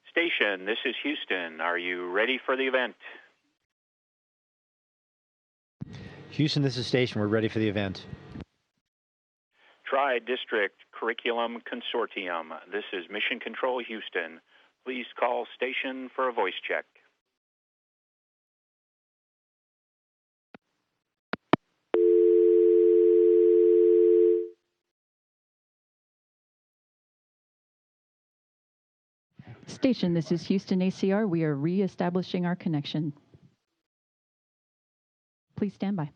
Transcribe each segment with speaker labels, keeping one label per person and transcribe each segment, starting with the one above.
Speaker 1: Station, this is Houston. Are you ready for the event?
Speaker 2: Houston, this is Station. We're ready for the event.
Speaker 1: Tri-District Curriculum Consortium. This is Mission Control Houston. Please call Station for a voice check.
Speaker 3: Station, this is Houston ACR. We are reestablishing our connection. Please stand by.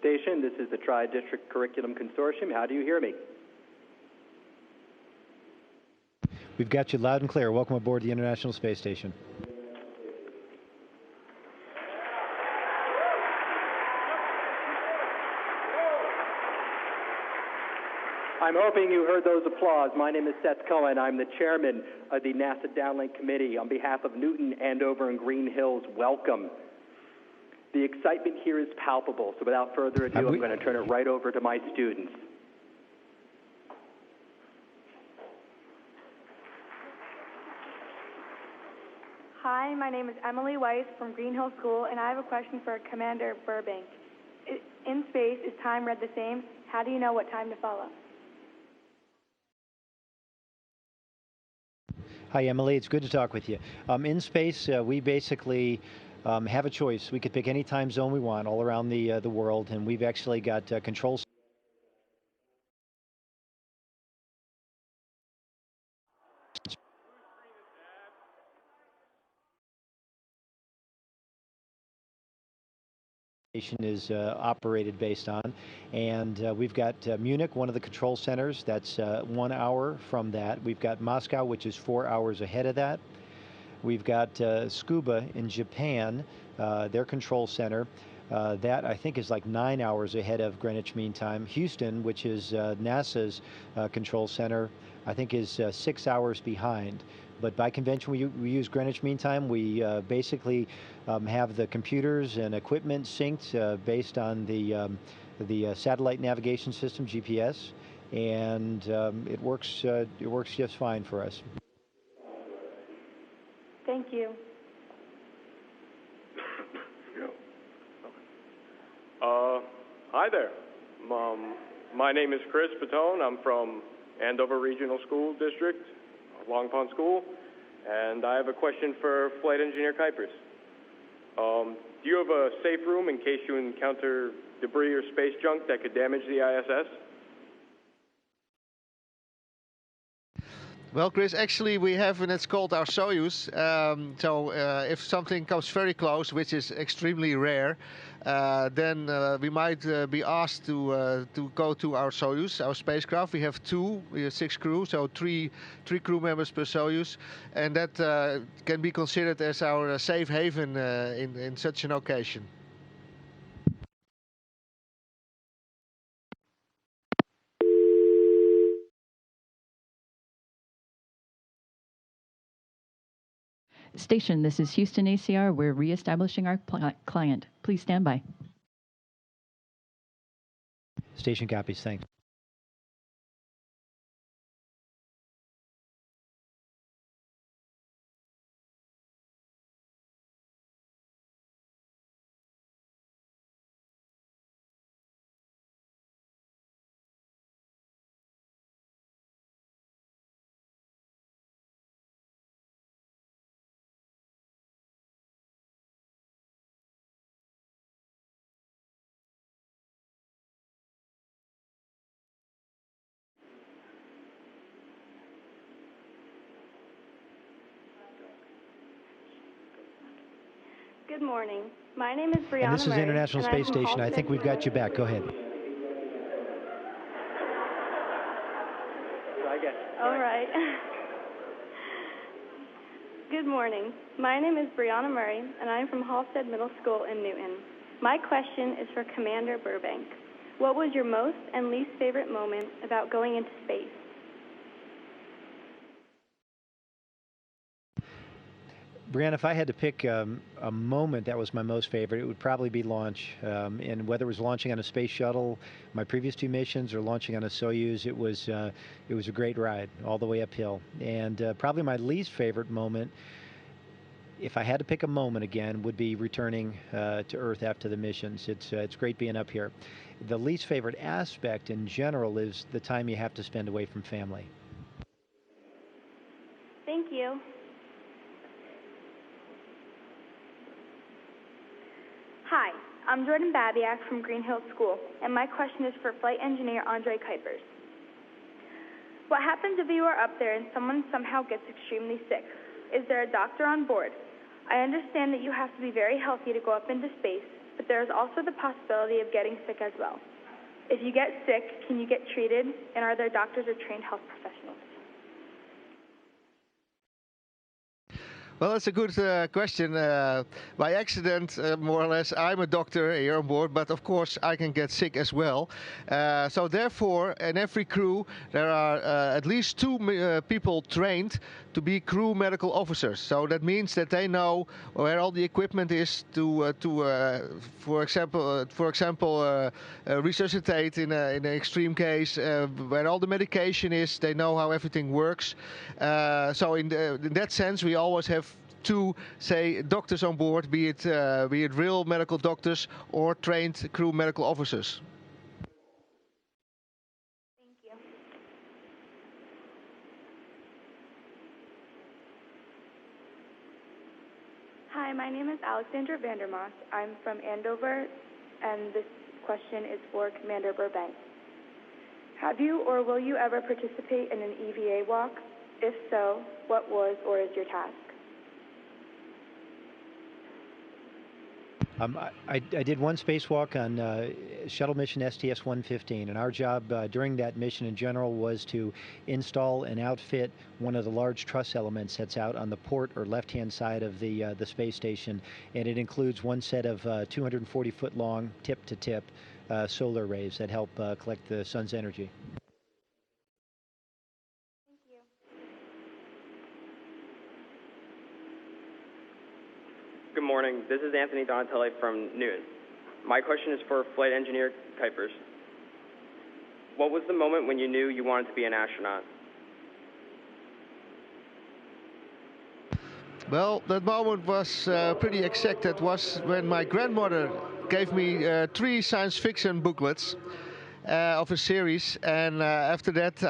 Speaker 4: Station, this is the Tri-District Curriculum Consortium. How do you hear me?
Speaker 2: We've got you loud and clear. Welcome aboard the International Space Station.
Speaker 4: I'm hoping you heard those applause. My name is Seth Cohen. I'm the chairman of the NASA Downlink Committee. On behalf of Newton, Andover, and Green Hills, welcome. The excitement here is palpable, so without further ado, I'm going to turn it right over to my students.
Speaker 5: Hi, my name is Emily Weiss from Green Hill School, and I have a question for Commander Burbank. In space, is time read the same? How do you know what time to follow?
Speaker 2: Hi, Emily. It's good to talk with you. In space, we basically have a choice. We could pick any time zone we want all around the world, and we've actually got control is operated based on, and we've got Munich, one of the control centers, that's 1 hour from that. We've got Moscow, which is 4 hours ahead of that. We've got Tsukuba in Japan, their control center. That I think is like 9 hours ahead of Greenwich Mean Time. Houston, which is NASA's control center, I think is 6 hours behind. But by convention, we use Greenwich Mean Time. We basically have the computers and equipment synced based on the satellite navigation system, GPS, and it works just fine for us.
Speaker 5: Thank you.
Speaker 6: Hi there. My name is Chris Patone. I'm from Andover Regional School District, Long Pond School, and I have a question for Flight Engineer Kuipers. Do you have a safe room in case you encounter debris or space junk that could damage the ISS?
Speaker 7: Well, Chris, actually we have, and it's called our Soyuz. So if something comes very close, which is extremely rare, then we might be asked to go to our Soyuz, our spacecraft. We have 6 crew, so three crew members per Soyuz, and that can be considered as our safe haven in such an occasion.
Speaker 3: Station, this is Houston ACR. We're reestablishing our client. Please stand by.
Speaker 2: Station copies. Thanks.
Speaker 5: Good morning. My name is Brianna
Speaker 2: And this is the
Speaker 5: Murray,
Speaker 2: International
Speaker 5: and I'm
Speaker 2: Space
Speaker 5: from
Speaker 2: Station. I think
Speaker 5: Halstead.
Speaker 2: we've got you back. Go ahead.
Speaker 5: All right. Good morning. My name is Brianna Murray, and I'm from Halstead Middle School in Newton. My question is for Commander Burbank. What was your most and least favorite moment about going into space?
Speaker 2: Brianna, if I had to pick a moment that was my most favorite, it would probably be launch. And whether it was launching on a space shuttle, my previous 2 missions, or launching on a Soyuz, it was a great ride all the way uphill. And probably my least favorite moment, if I had to pick a moment again, would be returning to Earth after the missions. It's great being up here. The least favorite aspect in general is the time you have to spend away from family.
Speaker 5: Thank you. Hi, I'm Jordan Babiak from Green Hills School, and my question is for Flight Engineer Andre Kuipers. What happens if you are up there and someone somehow gets extremely sick? Is there a doctor on board? I understand that you have to be very healthy to go up into space, but there is also the possibility of getting sick as well. If you get sick, can you get treated, and are there doctors or trained health professionals?
Speaker 7: Well, that's a good question. By accident, more or less, I'm a doctor here on board, but of course I can get sick as well. So therefore, in every crew, there are at least 2 people trained to be crew medical officers. So that means that they know where all the equipment is to for example, resuscitate in an extreme case, where all the medication is. They know how everything works. So in that sense, we always have 2, say, doctors on board, be it real medical doctors or trained crew medical officers.
Speaker 5: Thank you. Hi, my name is Alexandra Vandermoss. I'm from Andover, and this question is for Commander Burbank. Have you or will you ever participate in an EVA walk? If so, what was or is your task?
Speaker 2: I did one spacewalk on shuttle mission STS-115, and our job during that mission in general was to install and outfit one of the large truss elements that's out on the port or left-hand side of the space station, and it includes one set of 240-foot-long tip-to-tip solar arrays that help collect the sun's energy.
Speaker 8: Good morning. This is Anthony Donatelli from Newton. My question is for Flight Engineer Kuipers. What was the moment when you knew you wanted to be an astronaut?
Speaker 7: Well, that moment was pretty exact. That was when my grandmother gave me 3 science fiction booklets of a series, and after that,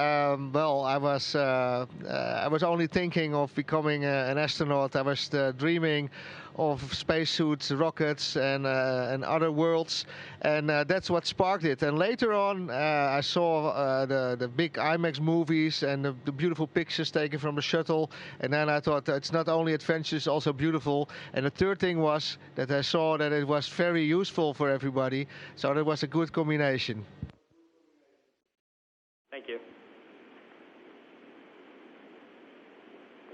Speaker 7: well, I was only thinking of becoming an astronaut. I was dreaming of spacesuits, rockets, and other worlds, and that's what sparked it. And later on, I saw the big IMAX movies and the beautiful pictures taken from the shuttle, and then I thought it's not only adventure, it's also beautiful. And the third thing was that I saw that it was very useful for everybody, so that was a good combination.
Speaker 8: Thank you.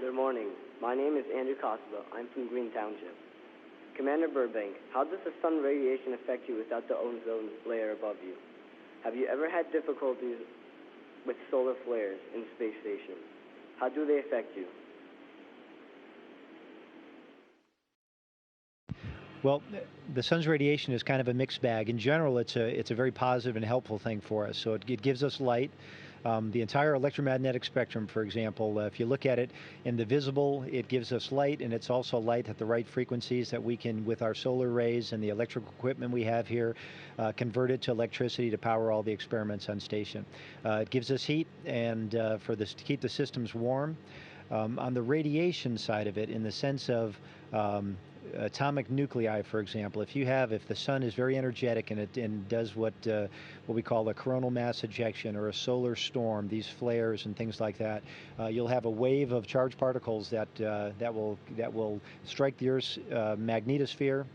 Speaker 9: Good morning. My name is Andrew Costa. I'm from Green Township. Commander Burbank, how does the sun radiation affect you without the ozone layer above you? Have you ever had difficulties with solar flares in the space station? How do they affect you?
Speaker 2: Well, the sun's radiation is kind of a mixed bag. In general, it's a very positive and helpful thing for us. So it gives us light. The entire electromagnetic spectrum, for example, if you look at it in the visible, it gives us light, and it's also light at the right frequencies that we can, with our solar arrays and the electrical equipment we have here, convert it to electricity to power all the experiments on station. It gives us heat and to keep the systems warm. On the radiation side of it, in the sense of atomic nuclei, for example, if the sun is very energetic and does what we call a coronal mass ejection or a solar storm, these flares and things like that, you'll have a wave of charged particles that will strike the Earth's magnetosphere.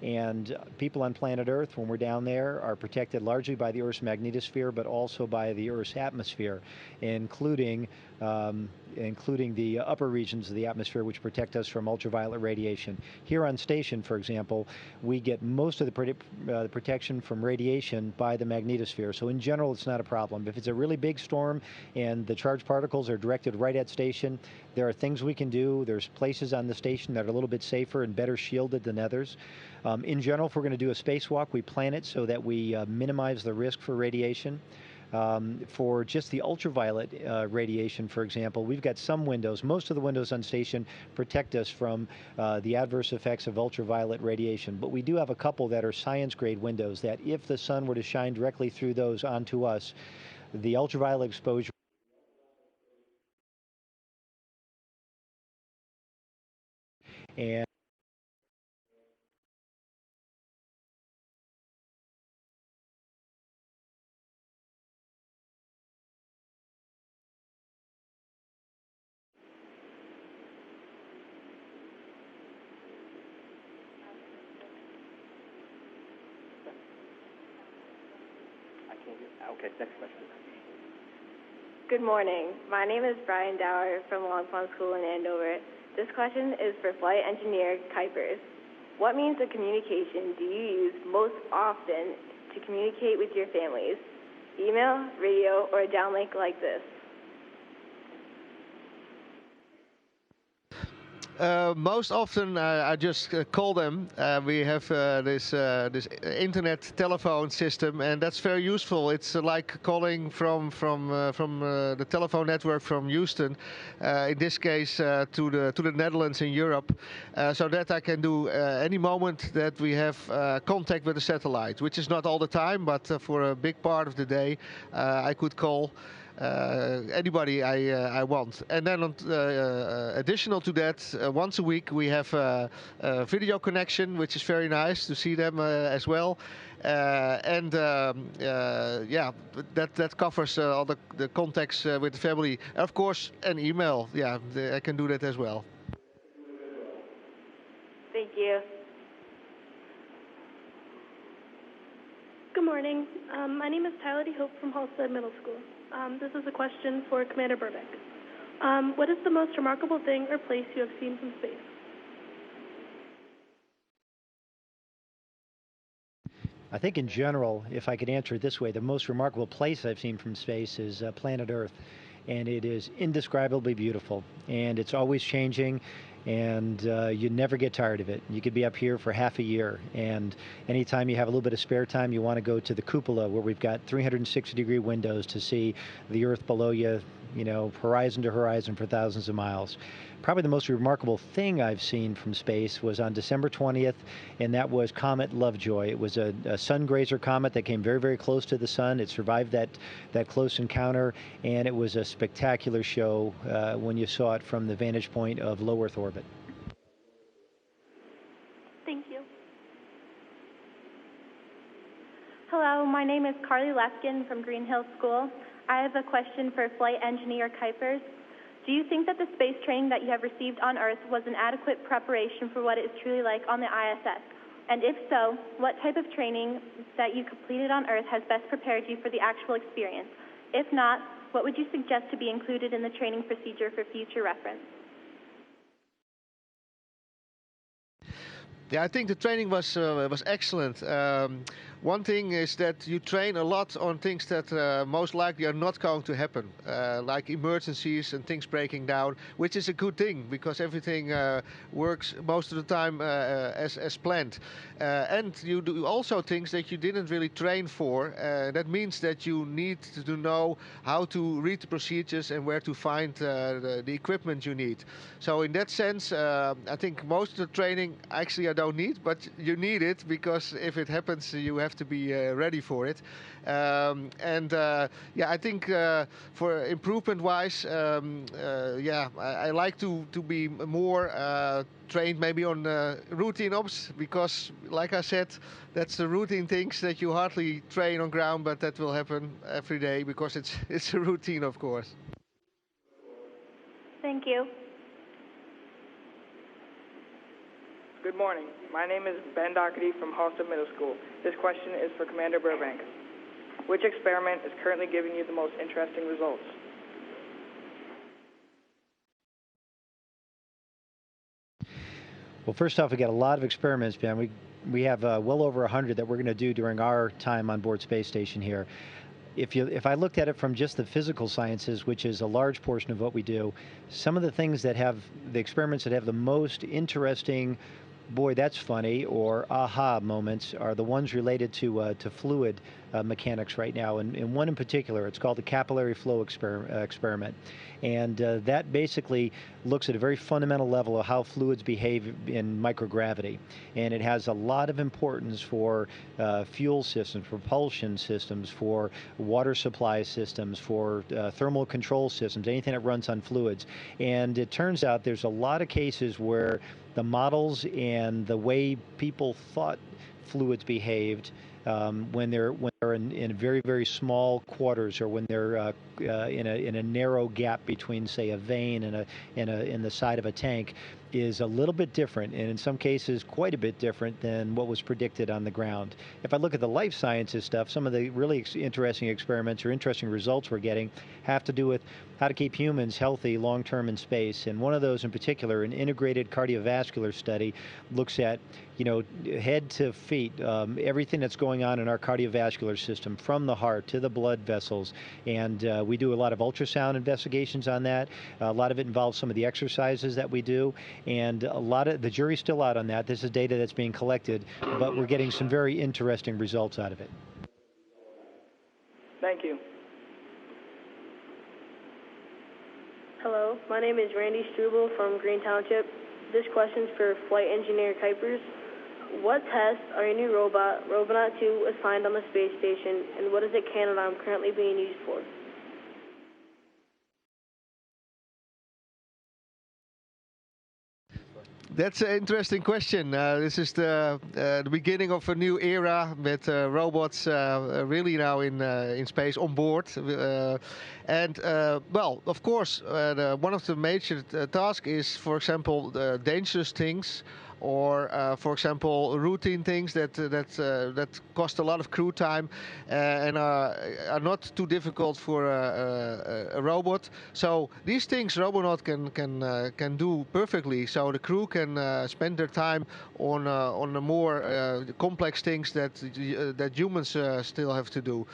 Speaker 2: And people on planet Earth, when we're down there, are protected largely by the Earth's magnetosphere, but also by the Earth's atmosphere, including the upper regions of the atmosphere, which protect us from ultraviolet radiation. Here on station, for example, we get most of the protection from radiation by the magnetosphere. So in general, it's not a problem. If it's a really big storm and the charged particles are directed right at station, there are things we can do. There's places on the station that are a little bit safer and better shielded than others. In general, if we're going to do a spacewalk, we plan it so that we minimize the risk for radiation. For just the ultraviolet radiation, for example, we've got some windows. Most of the windows on station protect us from the adverse effects of ultraviolet radiation, but we do have a couple that are science-grade windows that if the sun were to shine directly through those onto us, the ultraviolet exposure and
Speaker 4: Okay, next question.
Speaker 10: Good morning. My name is Brian Dower from Long Pond School in Andover. This question is for Flight Engineer Kuipers. What means of communication do you use most often to communicate with your families? Email, radio, or a downlink like this?
Speaker 7: Most often I just call them. We have this internet telephone system, and that's very useful. It's like calling from the telephone network from Houston, in this case to the Netherlands in Europe, so that I can do any moment that we have contact with the satellite, which is not all the time, but for a big part of the day I could call anybody I want. And then additional to that, once a week we have a video connection, which is very nice to see them as well. And yeah, that covers all the contacts with the family. Of course, an email. Yeah, I can do that as well.
Speaker 10: Thank you.
Speaker 11: Good morning. My name is Tyler D. Hope from Halstead Middle School. This is a question for Commander Burbank. What is the most remarkable thing or place you have seen from space?
Speaker 2: I think in general, if I could answer it this way, the most remarkable place I've seen from space is planet Earth. And it is indescribably beautiful. And it's always changing. And you never get tired of it. You could be up here for half a year, and anytime you have a little bit of spare time, you want to go to the cupola where we've got 360-degree windows to see the Earth below you, you know, horizon to horizon for thousands of miles. Probably the most remarkable thing I've seen from space was on December 20th, and that was Comet Lovejoy. It was a sun grazer comet that came very, very close to the sun. It survived that close encounter, and it was a spectacular show when you saw it from the vantage point of low Earth orbit.
Speaker 11: Thank you.
Speaker 5: Hello, my name is Carly Laskin from Green Hill School. I have a question for Flight Engineer Kuipers. Do you think that the space training that you have received on Earth was an adequate preparation for what it is truly like on the ISS? And if so, what type of training that you completed on Earth has best prepared you for the actual experience? If not, what would you suggest to be included in the training procedure for future reference?
Speaker 7: Yeah, I think the training was excellent. One thing is that you train a lot on things that most likely are not going to happen, like emergencies and things breaking down, which is a good thing because everything works most of the time as planned. And you do also things that you didn't really train for. That means that you need to know how to read the procedures and where to find the equipment you need. So in that sense, I think most of the training actually I don't need, but you need it because if it happens, you have have to be ready for it. I think for improvement-wise, I like to be more trained maybe on routine ops, because, like I said, that's the routine things that you hardly train on ground, but that will happen every day because it's a routine, of course.
Speaker 5: Thank you.
Speaker 12: Good morning. My name is Ben Doherty from Halstead Middle School. This question is for Commander Burbank. Which experiment is currently giving you the most interesting results?
Speaker 2: Well, first off, we got a lot of experiments, Ben. We have well over 100 that we're going to do during our time on board Space Station here. If I looked at it from just the physical sciences, which is a large portion of what we do, some of the things that have the experiments that have the most interesting, boy, that's funny, or aha moments are the ones related to fluid mechanics right now. And one in particular, it's called the capillary flow experiment. And that basically looks at a very fundamental level of how fluids behave in microgravity. And it has a lot of importance for fuel systems, propulsion systems, for water supply systems, for thermal control systems, anything that runs on fluids. And it turns out there's a lot of cases where the models and the way people thought fluids behaved when they're in very, very small quarters, or when they're in a narrow gap between, say, a vein and in the side of a tank, is a little bit different, and in some cases quite a bit different than what was predicted on the ground. If I look at the life sciences stuff, some of the really interesting experiments or interesting results we're getting have to do with how to keep humans healthy long-term in space. And one of those in particular, an integrated cardiovascular study, looks at, head to feet, everything that's going on in our cardiovascular system, from the heart to the blood vessels. And we do a lot of ultrasound investigations on that. A lot of it involves some of the exercises that we do. And a lot of the jury's still out on that. This is data that's being collected, but we're getting some very interesting results out of it.
Speaker 12: Thank you.
Speaker 10: Hello, my name is Randy Struble from Green Township. This question's for Flight Engineer Kuipers. What tests are your new Robonaut 2, assigned on the space station, and what is the Canadarm currently being used for?
Speaker 7: That's an interesting question. This is the beginning of a new era with robots really now in space on board. Well, of course, one of the major tasks is, for example, dangerous things, or for example, routine things that cost a lot of crew time and are not too difficult for a robot. So these things Robonaut can do perfectly. So the crew can spend their time on the more complex things that humans still have to do.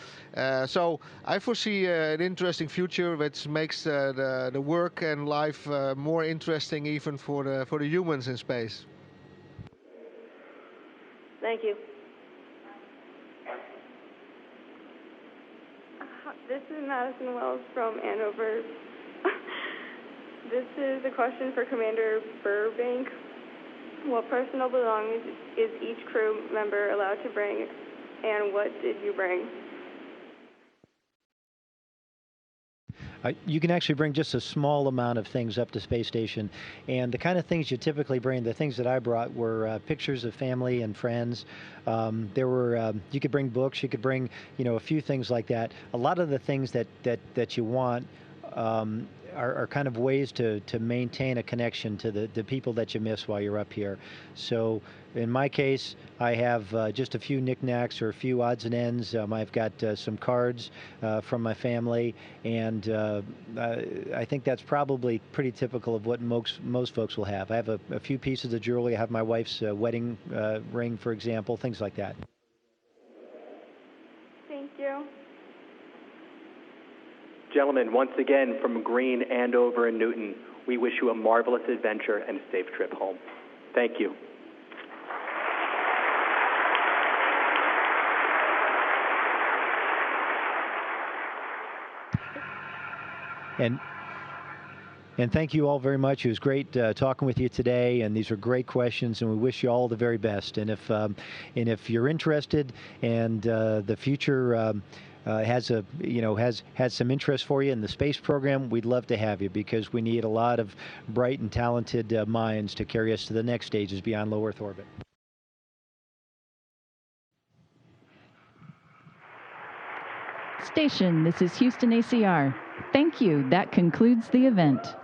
Speaker 7: So I foresee an interesting future which makes the work and life more interesting even for the humans in space.
Speaker 10: Thank you.
Speaker 5: This is Madison Wells from Andover. This is a question for Commander Burbank. What personal belongings is each crew member allowed to bring, and what did you bring?
Speaker 2: You can actually bring just a small amount of things up to space station, and the kind of things you typically bring, the things that I brought were pictures of family and friends. There were you could bring books, you could bring a few things like that. A lot of the things that you want are kind of ways to maintain a connection to the people that you miss while you're up here. So in my case, I have just a few knickknacks or a few odds and ends. I've got some cards from my family, and I think that's probably pretty typical of what most folks will have. I have a few pieces of jewelry. I have my wife's wedding ring, for example, things like that.
Speaker 5: Thank you.
Speaker 4: Gentlemen, once again from Green, Andover, and Newton, we wish you a marvelous adventure and a safe trip home. Thank you.
Speaker 2: And thank you all very much. It was great talking with you today, and these are great questions, and we wish you all the very best. And if you're interested, and the future has some interest for you in the space program, we'd love to have you, because we need a lot of bright and talented minds to carry us to the next stages beyond low Earth orbit.
Speaker 3: Station, this is Houston ACR. Thank you. That concludes the event.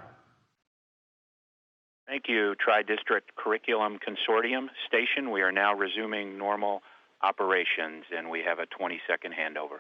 Speaker 1: Thank you, Tri-District Curriculum Consortium. Station, we are now resuming normal operations, and we have a 20-second handover.